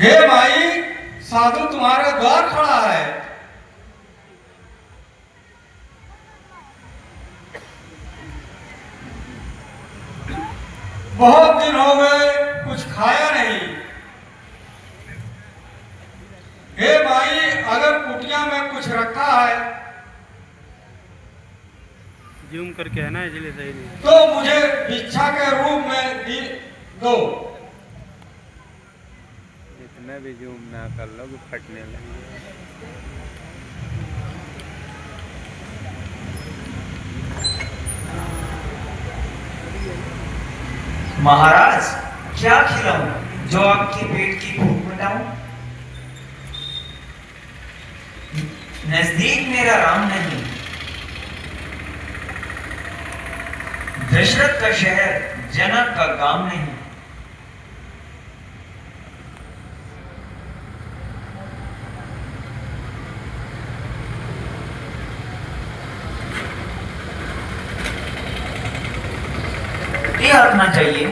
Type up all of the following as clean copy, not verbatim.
हे माई, साधु तुम्हारे द्वार खड़ा है। बहुत दिन हो गए, कुछ खाया नहीं। हे माई, अगर कुटिया में कुछ रखा है जूम करके है ना, इसलिए सही नहीं तो मुझे भिक्षा के रूप में दो। इतना भी जूम ना कर लो कि फटने लगे। महाराज, क्या खिलाऊं जो आपके पेट की भूख मिटाऊं? नजदीक मेरा राम नहीं, दशरथ का शहर, जनक का गांव नहीं। ये रखना चाहिए,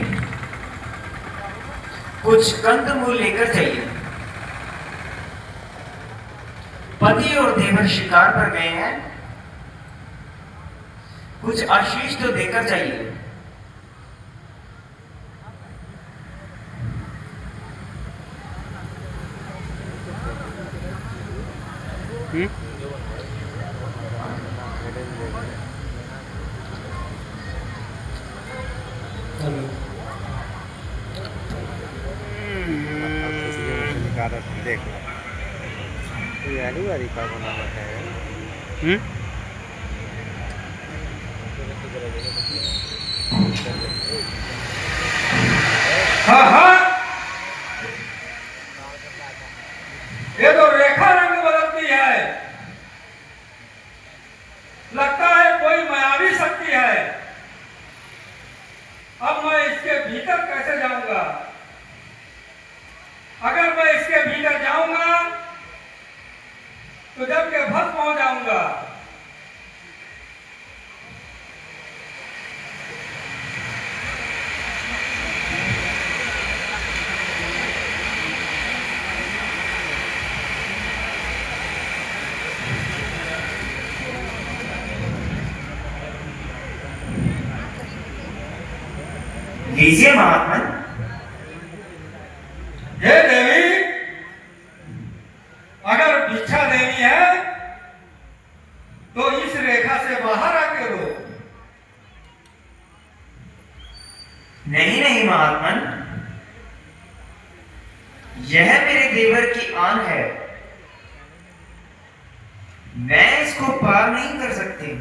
कुछ कंदमूल लेकर जाइए। पति और देवर शिकार पर गए हैं, कुछ आशीष तो देकर जाइए। देख यारी का बना है। हाँ हाँ, ये तो रेखा रंग बदलती है। लगता है कोई मायावी शक्ति है। अब मैं इसके भीतर कैसे जाऊंगा? अगर मैं इसके भीतर जाऊंगा तो जब के भस्म हो जाऊंगा। लीजिए महात्मन। हे देवी, अगर भिक्षा देनी है तो इस रेखा से बाहर आके रो। नहीं नहीं महात्मन, यह मेरे देवर की आन है, मैं इसको पार नहीं कर सकती।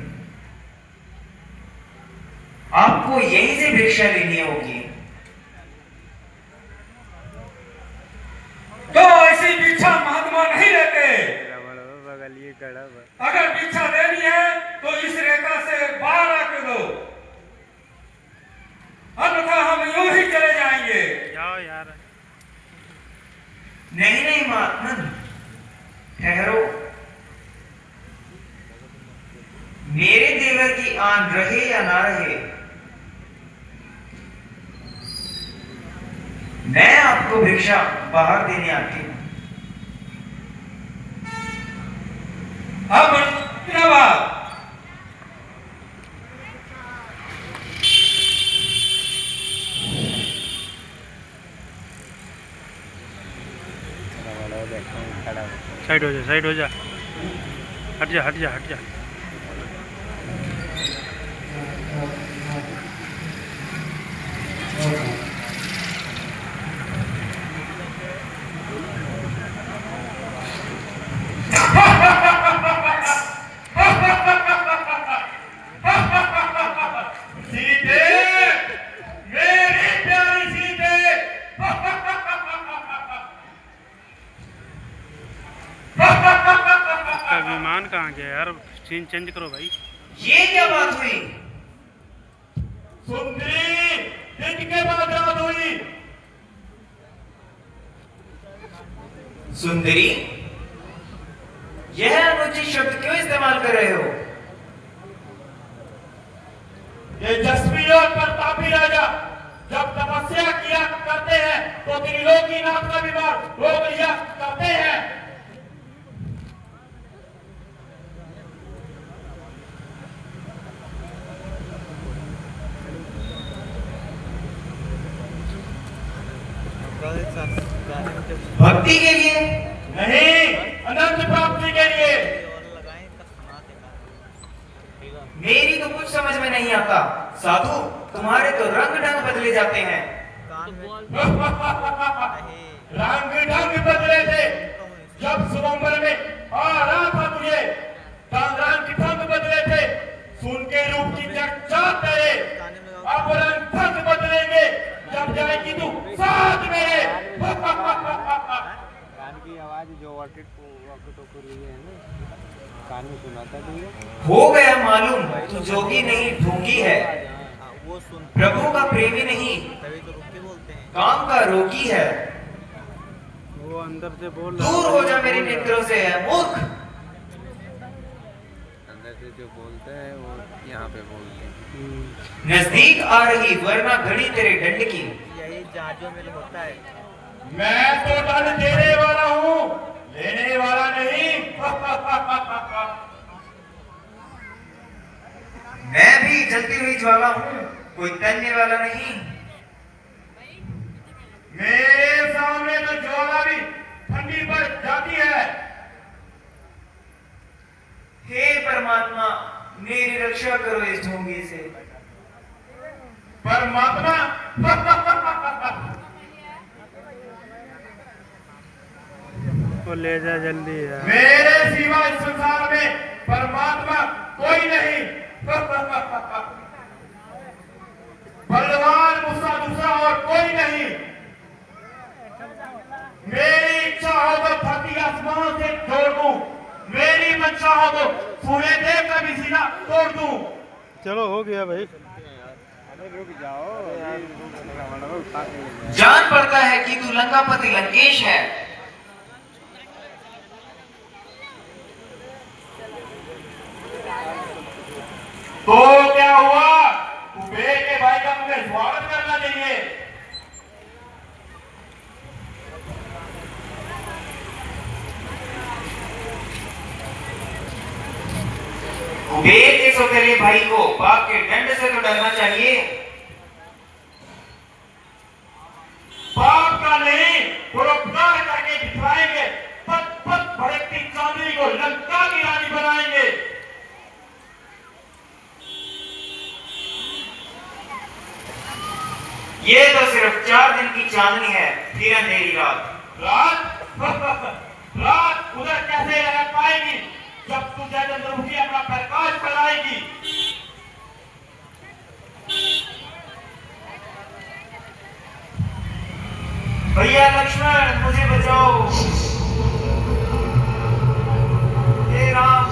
आपको यहीं से भिक्षा लेनी होगी। तो ऐसी भिक्षा महात्मा नहीं लेते। अगर भिक्षा देनी है तो इस रेखा से बाहर आके दो, अन्यथा हम यूं ही चले जाएंगे। जाओ यार। नहीं नहीं महात्मन, ठहरो। मेरे देवर की आन रहे या ना रहे, मैं आपको भिक्षा बाहर देने आती हूं। अब धन्यवाद। साइड हो जा, साइड हो जा, हट जा, हट जा, हट जा। विमान कहाँ गया यार? सीन चेंज करो भाई। ये क्या बात हुई? सुंदरी, किसके बाद रात हुई? सुंदरी, यह अनुचित शब्द क्यों इस्तेमाल कर रहे हो? ये जस्वी और प्रतापी राजा जब तपस्या किया करते हैं तो त्रिलोकीनाथ का विवाह रोक लिया करते हैं। भक्ति के लिए नहीं, अनंत प्राप्ति के लिए। मेरी तो कुछ समझ में नहीं आता साधु, तुम्हारे तो रंग ढंग बदले जाते हैं। रंग ढंग बदले थे जब स्वयंवर में आ रहा था तुझे, रंग ढंग बदले थे सुन के रूप की चर्चा तेरे। अब रंग ढंग बदलेंगे जब जाएगी तू साथ मेरे। कान की आवाज जो वॉकेट टोकर हुई है ना, कान में सुना था तुमने? हो गया मालूम, तू जोगी नहीं ढोंगी है, वो सुन प्रभु का प्रेमी नहीं, तभी तो रुक के बोलते हैं। काम का रोगी है। वो अंदर से बोल दूर हो जा मेरे नेत्रों से है मूर्ख। अंदर से जो बोलता है वो यहाँ पे बोलते हैं। नजदीक आ रही वरना घड़ी तेरे दंड की। यही जहाजों में होता है। मैं तो दंड देने वाला हूँ, लेने वाला नहीं। मैं भी जलती हुई ज्वाला हूँ, कोई तलने वाला नहीं। मेरे सामने तो ज्वाला भी ठंडी पड़ जाती है। हे परमात्मा, मेरी रक्षा करो इस ढोंगी से। परमात्मा वो ले जा जल्दी यार। मेरे सिवा इस संसार में परमात्मा कोई नहीं। बलवान मुसा दूसरा और कोई नहीं। मेरी इच्छा हो तो धरती आसमान से जोड़ दूं, मेरी मंशा हो तो सूर्य देव का भी सीना तोड़ दूं। चलो हो गया भाई। अरे रुक जाओ, जान पड़ता है कि तू लंकापति लंकेश है। तो क्या हुआ, कुबेर के भाई का मुझे स्वागत करना चाहिए। कुबेर के सौतेले भाई को बाप के दंड से तो डरना चाहिए। पाप का नहीं, परोपकार करके दिखाएंगे। पत पत भड़कती चांदनी को लंका की रानी बनाएंगे। ये तो सिर्फ 4 दिन की चांदनी है, फिर अंधेरी रात। रात उधर कैसे रह पाएगी जब तू चंद्रमुखी अपना प्रकाश फैलाएगी। भैया लक्ष्मण, मुझे बचाओ। हे राम।